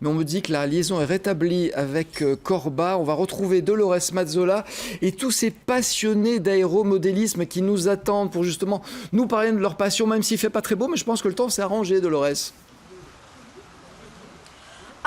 mais on me dit que la liaison est rétablie avec Corba. On va retrouver Dolores Mazzola et tous ces passionnés d'aéromodélisme qui nous attendent pour justement nous parler de leur passion, même s'il ne fait pas très beau, mais je pense que le temps s'est arrangé, Dolores.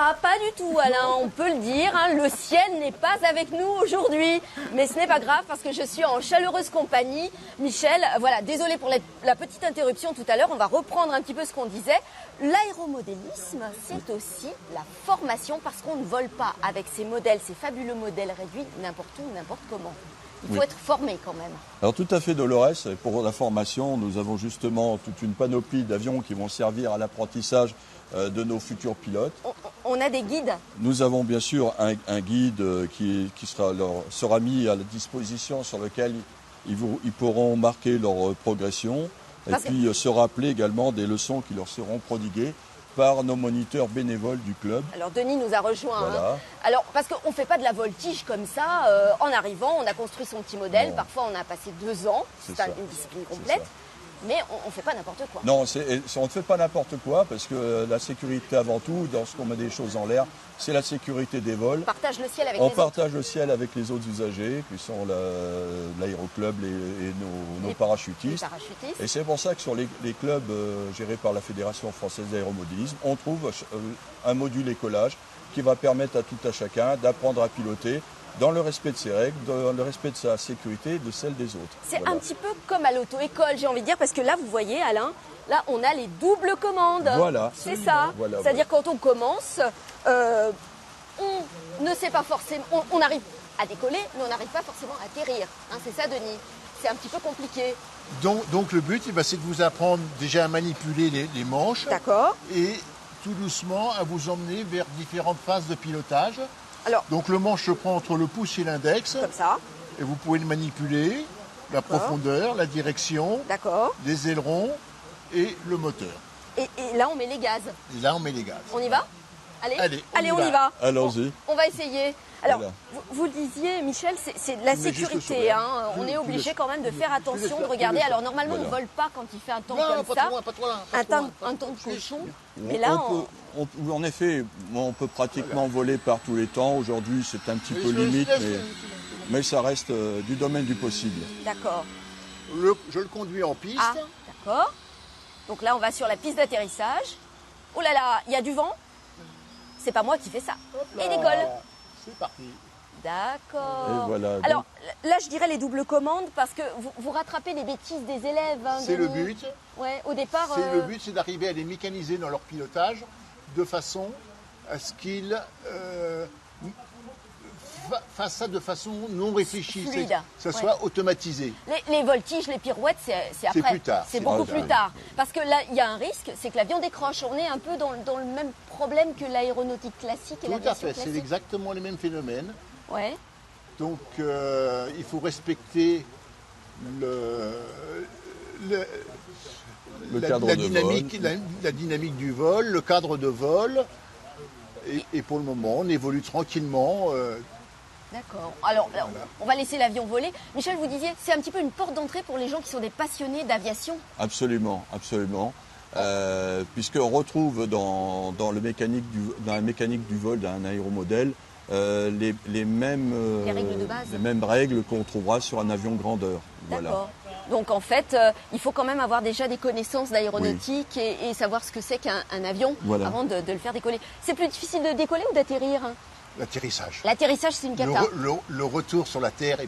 Ah, pas du tout, Alain, on peut le dire, hein, le ciel n'est pas avec nous aujourd'hui. Mais ce n'est pas grave parce que je suis en chaleureuse compagnie. Michel, voilà, désolé pour la petite interruption tout à l'heure, on va reprendre un petit peu ce qu'on disait. L'aéromodélisme, c'est aussi la formation parce qu'on ne vole pas avec ces modèles, ces fabuleux modèles réduits, n'importe où, n'importe comment. Il faut être formé quand même. Alors tout à fait, Dolores. Pour la formation, nous avons justement toute une panoplie d'avions qui vont servir à l'apprentissage de nos futurs pilotes. On a des guides? Nous avons bien sûr un guide qui sera mis à la disposition, sur lequel ils pourront marquer leur progression et puis se rappeler également des leçons qui leur seront prodiguées par nos moniteurs bénévoles du club. Alors Denis nous a rejoint. Voilà. Hein. Alors parce qu'on ne fait pas de la voltige comme ça. En arrivant, on a construit son petit modèle. Non. Parfois, on a passé 2 ans. C'est une discipline complète. Mais on ne fait pas n'importe quoi. Non, on ne fait pas n'importe quoi parce que la sécurité avant tout, lorsqu'on met des choses en l'air, c'est la sécurité des vols. On partage le ciel avec les autres. On partage le ciel avec les autres usagers, qui sont l'aéroclub et nos parachutistes. Et c'est pour ça que sur les clubs gérés par la Fédération française d'aéromodélisme, on trouve un module écolage qui va permettre à tout à chacun d'apprendre à piloter dans le respect de ses règles, dans le respect de sa sécurité et de celle des autres. C'est un petit peu comme à l'auto-école, j'ai envie de dire, parce que là, vous voyez, Alain, là, on a les doubles commandes. Voilà. C'est ça. Voilà, c'est-à-dire quand on commence, on ne sait pas forcément, on arrive à décoller, mais on n'arrive pas forcément à atterrir. Hein, c'est ça, Denis. C'est un petit peu compliqué. Donc le but, c'est de vous apprendre déjà à manipuler les manches. D'accord. Et tout doucement à vous emmener vers différentes phases de pilotage. Alors, donc le manche se prend entre le pouce et l'index. Comme ça. Et vous pouvez le manipuler, la profondeur, la direction, les ailerons et le moteur. Et là, on met les gaz. Et là, on met les gaz. On y va ? Allez, on y va. Allons-y. On va essayer. Alors, vous le disiez, Michel, c'est de la sécurité. Hein. On est obligé quand même de faire attention, de regarder. Alors, normalement, on ne vole pas quand il fait un temps comme ça. Un temps de cochon. Mais là, en effet, on peut pratiquement voler par tous les temps. Aujourd'hui, c'est un petit peu limite, mais ça reste du domaine du possible. D'accord. Je le conduis en piste. Ah, d'accord. Donc là, on va sur la piste d'atterrissage. Oh là là, il y a du vent. C'est pas moi qui fais ça. Et décolle. C'est parti. D'accord. Voilà, alors là, je dirais les doubles commandes parce que vous rattrapez les bêtises des élèves. Hein, c'est le but. Ouais, au départ. Le but, c'est d'arriver à les mécaniser dans leur pilotage de façon à ce qu'ils fassent ça de façon non réfléchie, fluide, ça soit automatisé. Les voltiges, les pirouettes, c'est après. C'est plus tard. C'est beaucoup plus tard. Parce que là, il y a un risque, c'est que l'avion décroche. On est un peu dans le même problème que l'aéronautique classique et l'aviation classique. C'est exactement les mêmes phénomènes. Ouais. Donc, il faut respecter la dynamique du vol, le cadre de vol. Et pour le moment, on évolue tranquillement. D'accord. Alors, on va laisser l'avion voler. Michel, vous disiez, c'est un petit peu une porte d'entrée pour les gens qui sont des passionnés d'aviation. Absolument, absolument. Puisqu'on retrouve dans la mécanique du vol d'un aéromodèle les mêmes règles de base. Les mêmes règles qu'on trouvera sur un avion grandeur. D'accord. Voilà. Donc en fait, il faut quand même avoir déjà des connaissances d'aéronautique et savoir ce que c'est qu'un avion avant de le faire décoller. C'est plus difficile de décoller ou d'atterrir ? L'atterrissage. L'atterrissage, c'est une cata. Le retour sur la Terre est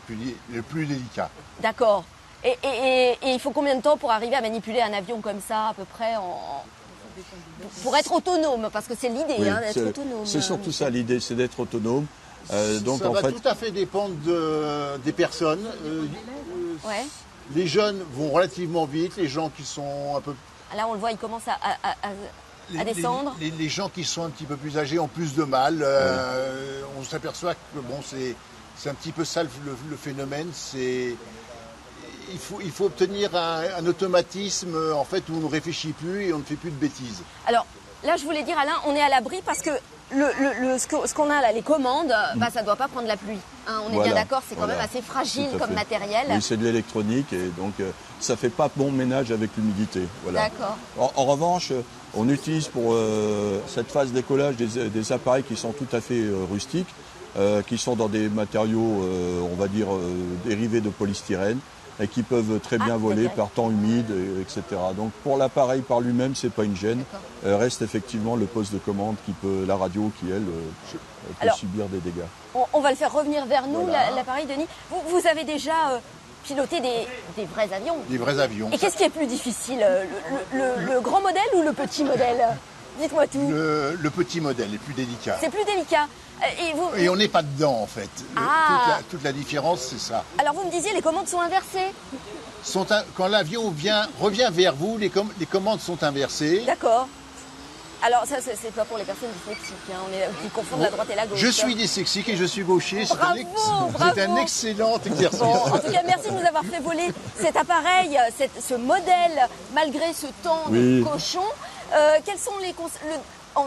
le plus délicat. D'accord. Et il faut combien de temps pour arriver à manipuler un avion comme ça, à peu près pour être autonome, parce que c'est l'idée, d'être autonome. C'est surtout ça l'idée, c'est d'être autonome. Donc ça va tout à fait dépendre des personnes. Les jeunes vont relativement vite, les gens qui sont un peu... Là, on le voit, il commence à descendre. Les gens qui sont un petit peu plus âgés ont plus de mal. On s'aperçoit que c'est un petit peu ça le phénomène. Il faut obtenir un automatisme en fait, où on ne réfléchit plus et on ne fait plus de bêtises. Alors là, je voulais dire, Alain, on est à l'abri parce que ce qu'on a là, les commandes, ça ne doit pas prendre la pluie. Hein, on est bien d'accord, c'est quand même assez fragile comme matériel. Oui, c'est de l'électronique et donc ça ne fait pas bon ménage avec l'humidité. Voilà. D'accord. En revanche, On utilise pour cette phase d'écollage des appareils qui sont tout à fait rustiques, qui sont dans des matériaux, on va dire, dérivés de polystyrène, et qui peuvent très bien voler par temps humide, etc. Donc pour l'appareil par lui-même, c'est pas une gêne. Reste effectivement le poste de commande la radio qui, elle, peut subir des dégâts. On va le faire revenir vers nous, voilà. l'appareil, Denis. Vous avez déjà piloté des vrais avions. Des vrais avions. Et qu'est-ce qui est plus difficile, le grand modèle ou le petit modèle? Dites-moi tout. Le petit modèle est plus délicat. C'est plus délicat. Et on n'est pas dedans, en fait. Toute la différence, c'est ça. Alors vous me disiez, les commandes sont inversées. Quand l'avion revient vers vous, les commandes sont inversées. D'accord. Alors ça, c'est pas pour les personnes dyslexiques, qui confondent la droite et la gauche. Je suis dyslexique et je suis gaucher. Bravo. C'est un excellent exercice. Bon, en tout cas, merci de nous avoir fait voler cet appareil, ce modèle, malgré ce temps de cochon. Quels sont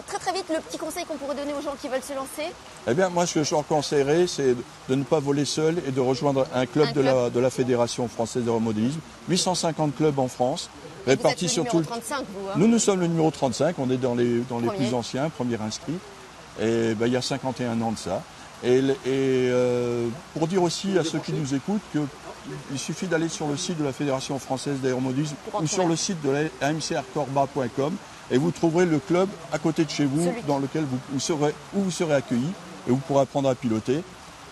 très vite, le petit conseil qu'on pourrait donner aux gens qui veulent se lancer? Eh bien, moi, ce que je leur conseillerais, c'est de ne pas voler seul et de rejoindre un club de la Fédération française d'aéromodélisme. 850 clubs en France, répartis sur tout. Vous êtes le numéro 35, vous, hein? Nous sommes le numéro 35, on est dans les plus anciens, premier inscrit. Et il y a 51 ans de ça. Et pour dire aussi à ceux qui nous écoutent qu'il suffit d'aller sur le site de la Fédération française d'aéromodélisme ou sur le site de la amcrcorba.com et vous trouverez le club à côté de chez vous dans lequel vous serez accueillis et vous pourrez apprendre à piloter.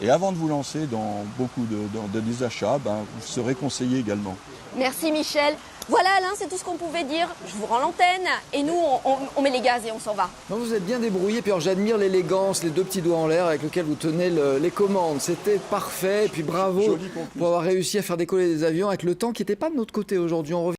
Et avant de vous lancer dans beaucoup des achats, vous serez conseillé également. Merci Michel. Voilà Alain, c'est tout ce qu'on pouvait dire. Je vous rends l'antenne et nous on met les gaz et on s'en va. Non, vous êtes bien débrouillé, puis j'admire l'élégance, les deux petits doigts en l'air avec lesquels vous tenez les commandes. C'était parfait, et puis bravo pour avoir réussi à faire décoller des avions avec le temps qui n'était pas de notre côté aujourd'hui. On revient